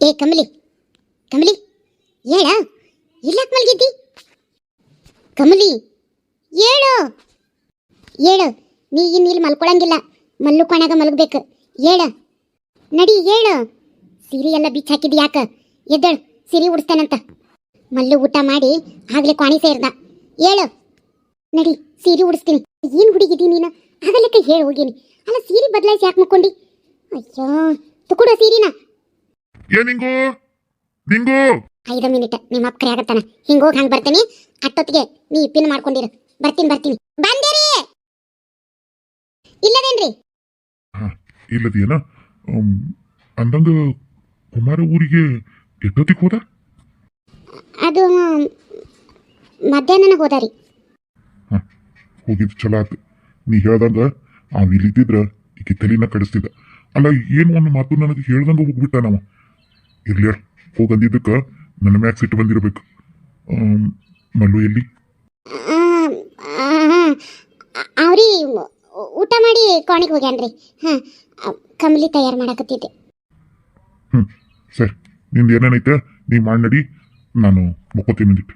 ಏ ಕಮಲಿ, ಕಮಲಿ ಹೇಳ, ಇಲ್ಲಕ್ ಮಲ್ಗಿದ್ದಿ? ಕಮಲಿ ಹೇಳು, ಹೇಳು. ನೀ ಇನ್ನು ಇಲ್ಲಿ ಮಲ್ಕೊಳಂಗಿಲ್ಲ, ಮಲ್ಲು ಕೊಣಾಗ ಮಲಗಬೇಕು. ಹೇಳ, ನಡಿ ಹೇಳು. ಸೀರೆ ಎಲ್ಲ ಬಿಚ್ಚ ಹಾಕಿದ್ ಯಾಕ? ಎದ್ದೇಳು, ಸೀರೆ ಉಡಿಸ್ತಾನಂತ. ಮಲ್ಲು ಊಟ ಮಾಡಿ ಆಗ್ಲೇ ಕ್ವಾಣಿ ಸೇರ್ದ. ಹೇಳು, ನಡಿ ಸೀರೆ ಉಡಿಸ್ತೀನಿ. ಏನು ಹುಡುಗಿದಿ ನೀನು? ಆಗಲಕ್ಕ ಹೇಳಿ ಹೋಗೀನಿ. ಅಲ್ಲ ಸೀರೆ ಬದಲಾಯಿಸಿ ಯಾಕೆ ಮುಕ್ಕೊಂಡಿ? ಅಯ್ಯೋ ತುಕುಡು ಸೀರಿನ. ನಿಂಗು ನಿಂಗು 5 ಮಿನಿಟ್ ನಿಮ್ಮ ಅಪ್ಪ ಕರೆ ಆಗತ್ತಾನ. ಹಿಂಗೋಗಿ ಹಂಗೆ ಬರ್ತೀನಿ. ಅಷ್ಟೊತ್ತಿಗೆ ನೀ ಪಿನ್ ಮಾಡ್ಕೊಂಡಿರು. ಬರ್ತೀನಿ ಬರ್ತೀನಿ. ಬಂದೇರಿ ಇಲ್ಲದೇನ್ರಿ? ಇಲ್ಲದೇನ ಅಂದಂಗ ಕುಮಾರ ಊರಿಗೆ ಎಷ್ಟೊತ್ತಿಗೆ ಹೋದ? ಅದು ಮಧ್ಯಾಹ್ನ ಹೋದಾರಿ. ಹೋಗಿದ್ದು ಚಲೋ ಆತು. ನೀ ಹೇಳ್ದಂಗ ಇಲ್ಲಿದ್ದಿದ್ರ ಈಕೆ ತಲೆನ ಕಡಿಸ್ತಿದ್ದ. ಅಲ್ಲ ಏನು ಒಂದು ಮಾತು ನನಗೆ ಹೇಳ್ದಂಗ ಹೋಗ್ಬಿಟ್ಟ. ನಾವು ಇರ್ಲಿಯರ್ ಹೋಗಂದಿದ್ದಕ್ಕ ನನ್ನ ಮ್ಯಾಕ್ ಸಿಟ್ಟು ಬಂದಿರಬೇಕು. ಮಲ್ಲು ಎಲ್ಲಿ? ಅವ್ರಿ ಊಟ ಮಾಡಿ ಕೋಣಿಗೆ ಹೋಗ್ಯಾನ್ರಿ. ಹಾಂ, ಕಮಲಿ ತಯಾರು ಮಾಡಕತ್ತಿದ್ದೆ. ಸರಿ, ನಿಂದು ಏನೇನೈತೆ ನೀ ಮಾಡಿ ನಡಿ, ನಾನು ಮುಕ್ಕೋತೀನಿ ಬಂದಿಟ್ಟು.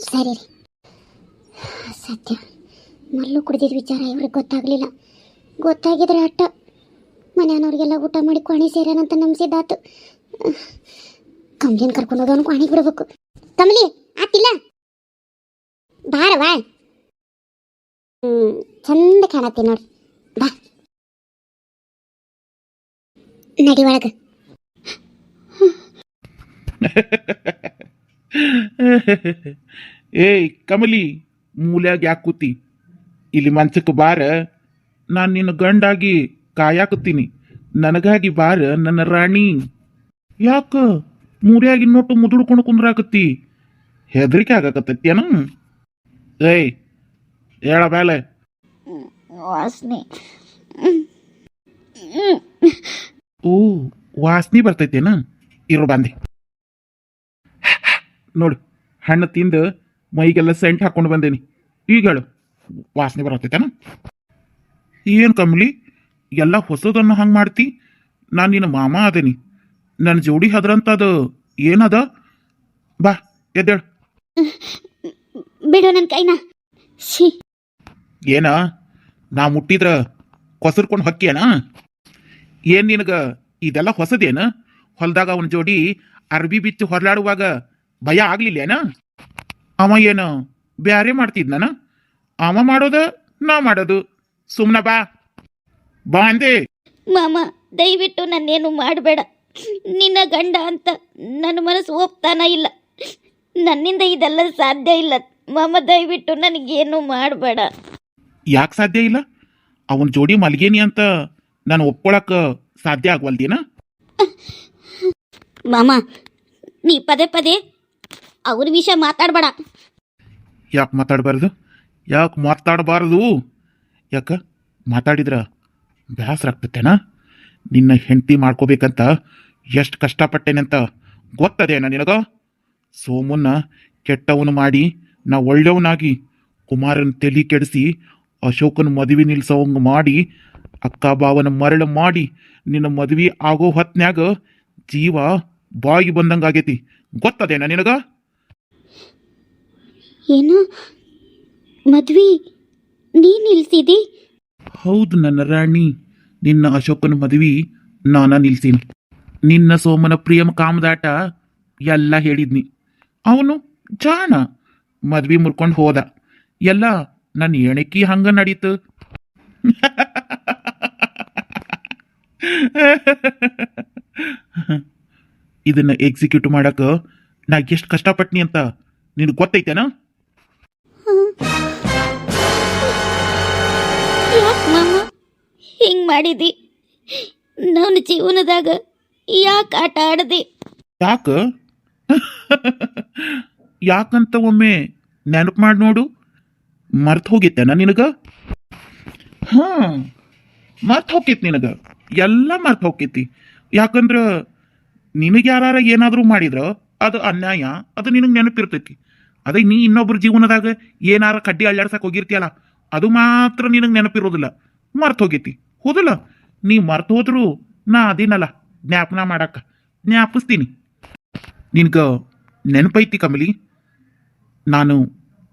ಸರಿ ರೀ. ಸತ್ಯ ಮಲ್ಲು ಕುಡಿದಿದ್ದ ವಿಚಾರ ಇವ್ರಿಗೆ ಗೊತ್ತಾಗಲಿಲ್ಲ. ಗೊತ್ತಾಗಿದ್ರೆ ಅಟ್ಟ ಮನೆಯವ್ರಿಗೆಲ್ಲ ಊಟ ಮಾಡಿ ಕೋಣಿ ಸೇರೇನಂತ ನಂಬಿಸಿದ್ದಾತು. ಕಮಲಿನ ಕರ್ಕೊಂಡು ಹೋದವನು ಕೋಣಿಗೆ ಬಿಡಬೇಕು. ಕಮಲಿ ಆತಿಲ್ಲ, ಬಾರವಾ. ಚಂದ ಕಾಣತ್ತಿ ನೋಡ್ರಿ. ಬಾ ನಡಿ ಒಳಗ. ಏಯ್ ಕಮಲಿ, ಮೂಲ್ಯಾಗ ಯಾಕೆ ಕೂತಿ? ಇಲ್ಲಿ ಮಂಚಕ್ಕೆ ಬಾರ. ನಾನು ನಿನ್ನ ಗಂಡಾಗಿ ಕಾಯಾಕತ್ತೀನಿ. ನನಗಾಗಿ ಬಾರ ನನ್ನ ರಾಣಿ. ಯಾಕ ಮೂರ್ಯಾಗಿ ನೋಟು ಮುದುಡ್ಕೊಂಡು ಕುಂದ್ರಾಕತ್ತಿ? ಹೆದರಿಕೆ ಆಗಾಕತ್ತೇನ? ಏಯ್ ಹೇಳ ಬೇಲೆ. ವಾಸನೆ. ಓ, ವಾಸನೆ ಬರ್ತೈತೇನ? ಇರು ಬಂದೆ. ನೋಡು, ಹಣ್ಣು ತಿಂದು ಮೈಗೆಲ್ಲ ಸೆಂಟ್ ಹಾಕೊಂಡು ಬಂದೇನಿ. ಈಗ ಹೇಳು, ವಾಸನೆ ಬರತ್ತೈತೇನ? ಏನು ಕಮಲಿ, ಎಲ್ಲ ಹೊಸದನ್ನು ಹಂಗೆ ಮಾಡ್ತಿ? ನಾನು ನಿನ್ನ ಮಾಮ ಅದೇನಿ. ನನ್ನ ಜೋಡಿ ಹದ್ರಂತದು ಏನದ? ಬಾ ಎದ್ದೇಳು. ಬಿಡು ನನ್ನ ಕೈನ. ಏನ ನಾ ಮುಟ್ಟಿದ್ರ ಕೊಸರ್ಕೊಂಡು ಹೊಕ್ಕಿಯನ? ಏನು ನಿನಗ ಇದೆಲ್ಲ ಹೊಸದೇನ? ಹೊಲದಾಗ ಅವನ ಜೋಡಿ ಅರ್ಬಿ ಬಿಚ್ಚು ಹೊರಲಾಡುವಾಗ ಭಯ ಆಗ್ಲಿಲ್ಲೇನ? ಅವ ಏನು ಬ್ಯಾರೆ ಮಾಡ್ತಿದ್ನ? ಅವ ಮಾಡೋದ ನಾ ಮಾಡೋದು. ಸುಮ್ಮನ ಬಾ ಬಾ ಅಂದೆ. ಮಾಮ ದಯವಿಟ್ಟು ನನ್ನೇನು ಮಾಡಬೇಡ. ನಿನ್ನ ಗಂಡ ಅಂತ ನನ್ನ ಮನಸ್ಸು ಒಪ್ತಾನ ಇಲ್ಲ. ನನ್ನಿಂದ ಇದೆಲ್ಲ ಸಾಧ್ಯ ಇಲ್ಲ ಮಾಮ, ದಯವಿಟ್ಟು ನನಗೇನು ಮಾಡಬೇಡ. ಯಾಕೆ ಸಾಧ್ಯ ಇಲ್ಲ? ಅವನ ಜೋಡಿ ಮಲ್ಗೇನಿ ಅಂತ ನಾನು ಒಪ್ಕೊಳಕ್ ಸಾಧ್ಯ ಆಗ್ವಲ್ದೇನ? ಮಾಮ ನೀ ಪದೇ ಪದೇ ಅವ್ರ ವಿಷಯ ಮಾತಾಡಬೇಡ. ಯಾಕೆ ಮಾತಾಡಬಾರ್ದು? ಯಾಕೆ ಮಾತಾಡಬಾರ್ದು? ಯಾಕ ಮಾತಾಡಿದ್ರ ಬೇಸರ ಆಗ್ತತ್ತೇನ? ನಿನ್ನ ಹೆಂಡತಿ ಮಾಡ್ಕೋಬೇಕಂತ ಎಷ್ಟು ಕಷ್ಟಪಟ್ಟೇನಂತ ಗೊತ್ತದೇನ ನಿನಗ? ಸೋಮನ್ನ ಕೆಟ್ಟವನು ಮಾಡಿ ನಾ ಒಳ್ಳೆಯವನಾಗಿ ಕುಮಾರನ ತಲೆ ಕೆಡಿಸಿ ಅಶೋಕನ ಮದುವೆ ನಿಲ್ಸೋಂಗ ಮಾಡಿ ಅಕ್ಕ ಬಾವನ ಮರಳು ಮಾಡಿ ನಿನ್ನ ಮದುವೆ ಆಗೋ ಹೊತ್ನ್ಯಾಗ ಜೀವ ಬಾಗಿ ಬಂದಂಗಾಗೈತಿ. ಗೊತ್ತದೇನ ನಿನಗ? ಏನು ಮದ್ವಿ ನೀ ನಿಲ್ಸಿದಿ? ಹೌದು ನನ್ನ ರಾಣಿ, ನಿನ್ನ ಅಶೋಕನ ಮದುವೆ ನಾನ ನಿಲ್ಸೀನಿ. ನಿನ್ನ ಸೋಮನ ಪ್ರಿಯಮ ಕಾಮದಾಟ ಎಲ್ಲ ಹೇಳಿದ್ನಿ. ಅವನು ಜಾಣ, ಮದ್ವಿ ಮುರ್ಕೊಂಡು ಹೋದ. ಎಲ್ಲ ನನ್ನ ಎಣಕಿ ಹಂಗ ನಡೀತು. ಇದನ್ನ ಎಕ್ಸಿಕ್ಯೂಟ್ ಮಾಡಕ ನಾ ಎಷ್ಟು ಕಷ್ಟಪಟ್ನಿ ಅಂತ ನಿನಗೆ ಗೊತ್ತೈತೇನ? ಯಾಕೆ ಮಾಮ ಹಿಂಗ್ ಮಾಡಿದಿ? ನನ್ನ ಜೀವನದಾಗ ಯಾಕೆ ಆಟ ಆಡದಿ? ಯಾಕ ಯಾಕಂತ ಒಮ್ಮೆ ನೆನಪು ಮಾಡಿ ನೋಡು. ಮರ್ತು ಹೋಗಿತ್ತೇನ ನಿನಗ? ಮರ್ತು ಹೋಗಿತ್ತು ನಿನಗ, ಎಲ್ಲ ಮರ್ತು ಹೋಗಿತಿ. ಯಾಕಂದ್ರ ನಿನಗೆ ಯಾರು ಏನಾದರೂ ಮಾಡಿದ್ರ ಅದು ಅನ್ಯಾಯ, ಅದು ನಿನಗೆ ನೆನಪಿರ್ತೈತಿ. ಅದೇ ನೀ ಇನ್ನೊಬ್ಬರ ಜೀವನದಾಗ ಏನಾರ ಕಡ್ಡಿ ಅಳ್ಳಾಡ್ಸಕ್ಕೆ ಹೋಗಿರ್ತೀಯಲ್ಲ, ಅದು ಮಾತ್ರ ನಿನಗೆ ನೆನಪಿರೋದಿಲ್ಲ, ಮರ್ತು ಹೋಗೈತಿ. ಹೌದಲ್ಲ? ನೀ ಮರ್ತು ಹೋದ್ರು ನಾ ಅದೇನಲ್ಲ, ಜ್ಞಾಪನ ಮಾಡಕ್ಕ ಜ್ಞಾಪಿಸ್ತೀನಿ. ನಿನ್ಗ ನೆನಪೈತಿ ಕಮಲಿ, ನಾನು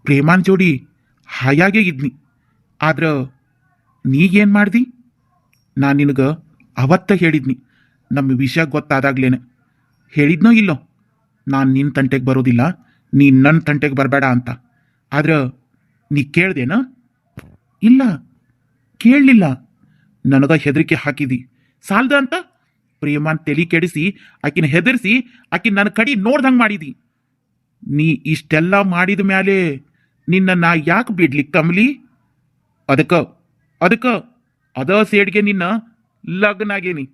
ಪ್ರೇಮಾನ್ ಜೋಡಿ ಹಾಯಾಗೇ ಇದ್ನಿ. ಆದ್ರ ನೀಗೇನು ಮಾಡ್ದಿ? ನಾನು ನಿನಗೆ ಅವತ್ತ ಹೇಳಿದ್ನಿ, ನಮ್ಮ ವಿಷಯ ಗೊತ್ತಾದಾಗ್ಲೇನೆ ಹೇಳಿದ್ನೋ ಇಲ್ಲೋ, ನಾನು ನಿನ್ನ ತಂಟೆಗೆ ಬರೋದಿಲ್ಲ, ನೀನು ನನ್ನ ತಂಟೆಗೆ ಬರಬೇಡ ಅಂತ. ಆದ್ರೆ ನೀ ಕೇಳ್ದೇನ? ಇಲ್ಲ, ಕೇಳಲಿಲ್ಲ. ನನಗ ಹೆದರಿಕೆ ಹಾಕಿದಿ ಸಾಲ್ದ ಅಂತ ಪ್ರೇಮಾನ್ ತಲೆ ಕೆಡಿಸಿ ಆಕಿನ ಹೆದರ್ಸಿ ಆಕಿನ ನನ್ನ ಕಡೆ ನೋಡ್ದಂಗೆ ಮಾಡಿದಿ. ನೀ ಇಷ್ಟೆಲ್ಲ ಮಾಡಿದ ಮ್ಯಾಲೆ ನಿನ್ನ ನಾ ಯಾಕೆ ಬಿಡ್ಲಿ ಕಮಲಿ? ಅದಕ್ಕ ಅದ ಸೇಡ್ಗೆ ನಿನ್ನ ಲಗ್ನ ಆಗೇನಿ.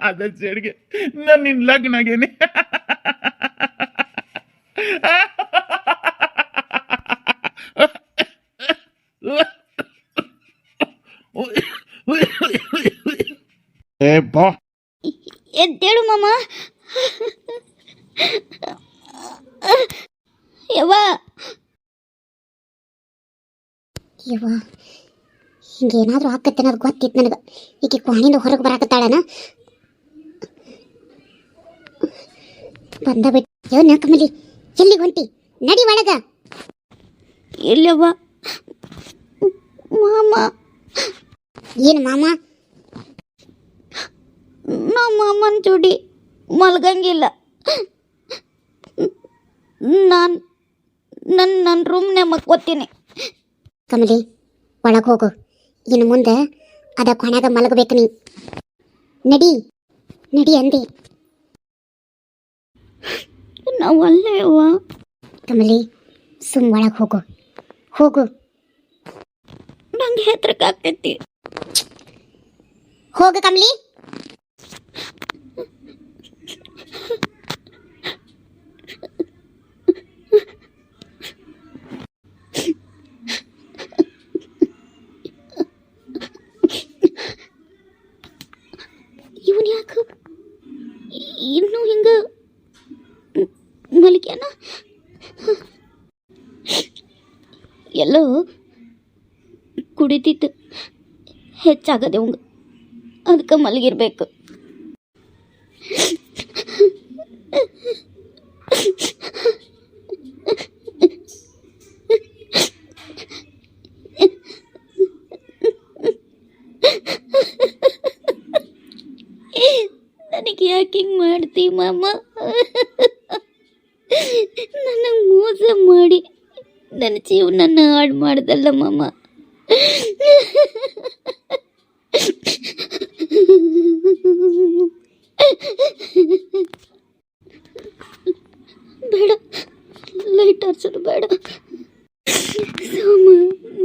ಅದ ಸೇಡ್ಗೆ ನಾನು ನಿನ್ನ ಲಗ್ನ ಆಗೇನಿ. ಏ ಬಾ, ಎದ್ದೇಳು ಮಾಮ. ಯವ್ವ, ಯವ್ವ, ಹಿಂಗೇನಾದ್ರೂ ಆಕತ್ತೆ ಅನ್ನೋದು ಗೊತ್ತಿತ್ತು ನನಗೆ. ಈಕೆ ಕ್ವಾಣಿಂದ ಹೊರಗೆ ಬರಾಕತ್ತಾಳನ ಬಂದ ಬಿಟ್ಟು. ಯವ್ನ ಕಮಲಿ, ಎಲ್ಲಿಗೆ ಹೊಂಟಿ? ನಡಿ ಒಳಗ. ಇಲ್ಲವ್ವ ಮಾಮ. ಏನು ಮಾಮ? ನಾ ಮಾಮನ ಜೋಡಿ ಮಲ್ಗಂಗಿಲ್ಲ. ನಾನು ನನ್ನ ರೂಮ್ನೇ ಮಕ್ಕೋತೀನಿ. ಕಮಲಿ, ಒಳಗೆ ಹೋಗು. ಇನ್ನು ಮುಂದೆ ಅದ ಕೊನೆಗ ಮಲಗಬೇಕು ನೀ. ನಡಿ ನಡಿ ಅಂದೆ. ನಾವು ಅಲ್ಲೇ ಅವ್ವ. ಕಮಲಿ, ಸುಮ್ ಒಳಗೆ ಹೋಗು, ಹೋಗು. ನಂಗೆ ಹೆದರಿಕಾಗ್ತೈತಿ. ಹೋಗು ಕಮಲಿ. ಇವನ್ ಯಾಕೆ ಇನ್ನೂ ಹಿಂಗ ಮಲಿಕ್ಯಾನ? ಎಲ್ಲೋ ಕುಡಿತಿತ್ತು ಹೆಚ್ಚಾಗದೆ ಅವಂಗ, ಅದಕ್ಕೆ ಮಲಗಿರ್ಬೇಕು. ನನಗೆ ಯಾಕೆ ಹಿಂಗೆ ಮಾಡ್ತಿ ಮಾಮ? ನನಗೆ ಮೋಸ ಮಾಡಿ ನನ್ನ ಜೀವನನ್ನ ಹಾಳು ಮಾಡ್ದಲ್ಲ ಮಾಮ. ಬೇಡ, ಲೈಟ್ ಹರ್ಸೋದು ಬೇಡ. ಸೋಮ,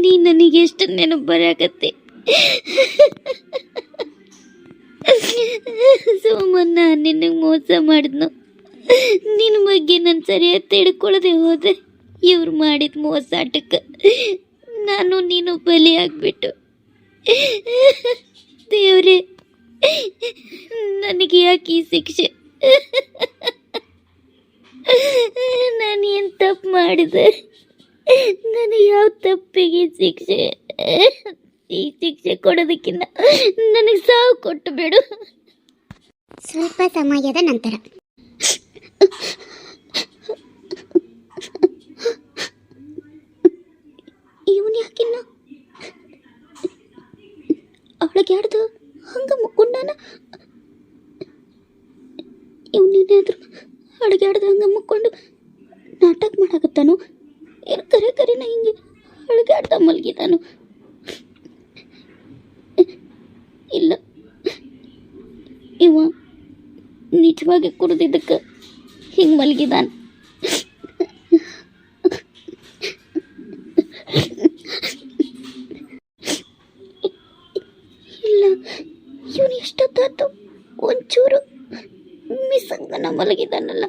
ನೀ ನನಗೆ ಎಷ್ಟು ನೆನಪು ಬರಾಕತ್ತೆ. ಸೋಮನ್, ನಾನು ನಿನಗೆ ಮೋಸ ಮಾಡಿದ್ನು. ನಿನ್ನ ಬಗ್ಗೆ ನಾನು ಸರಿಯಾಗಿ ತಿಳ್ಕೊಳ್ಳದೆ ಹೋದೆ. ಇವ್ರು ಮಾಡಿದ ಮೋಸಾಟಕ್ಕೆ ನಾನು ನೀನು ಬಲಿಯಾಗ್ಬಿಟ್ಟು. ದೇವ್ರೆ, ನನಗೆ ಯಾಕೆ ಈ ಶಿಕ್ಷೆ? ನಾನು ಏನು ತಪ್ಪು ಮಾಡಿದೆ? ನನಗೆ ಯಾವ ತಪ್ಪಿಗೆ ಶಿಕ್ಷೆ? ಈ ಶಿಕ್ಷೆ ಕೊಡೋದಕ್ಕಿಂತ ನನಗೆ ಸಾವು ಕೊಟ್ಟು ಬಿಡು. ಸ್ವಲ್ಪ ಸಮಯದ ನಂತರ. ಇವನು ಯಾಕಿನ್ನ ಅವಳಿಗ್ಯಾಡ್ದು ಹಂಗ ಮುಕ್ಕೊಂಡಾನ? ಇವನೇನಾದ್ರು ಅಡುಗ್ಯಾಡ್ದು ಹಂಗ ಮುಕ್ಕೊಂಡು ನಾಟಕ ಮಾಡಾಕತ್ತಾನು? ಏನು ಕರೆನ ಹಿಂಗೆ ಅಳುಗಾಡ್ದ ಮಲಗಿದಾನು? ಇಲ್ಲ, ಇವ ನಿಜವಾಗಿ ಕುಡಿದಿದ್ದಕ್ಕೆ ಹಿಂಗೆ ಮಲಗಿದಾನ. ಇಲ್ಲ, ಇವನು ಎಷ್ಟೊತ್ತಾತು ಒಂಚೂರು ಮಿಸ್ಸಂಗನ ಮಲಗಿದಾನಲ್ಲ.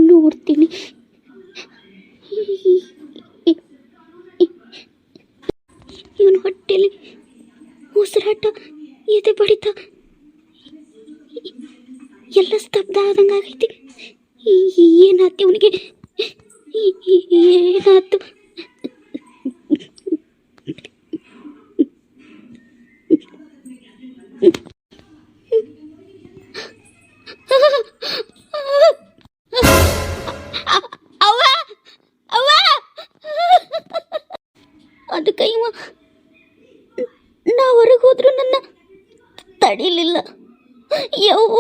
ನೋಡ್ತೀನಿ. ಇವನು ಹೊಟ್ಟೆಲಿ ಉಸಿರಾಟ, ಎದೆ ಬಡಿತ ಎಲ್ಲ ಸ್ತಬ್ಧ ಆದಂಗಾಗೈತಿ. ಏನಾಯ್ತು ಇವನಿಗೆ? ಏನಾಯ್ತು? ಅದಕ್ಕೆ ಇವ ನಾ ಹೊರಗೆ ಹೋದ್ರು ನನ್ನ ತಡಿಲಿಲ್ಲ. ಯವ್ವ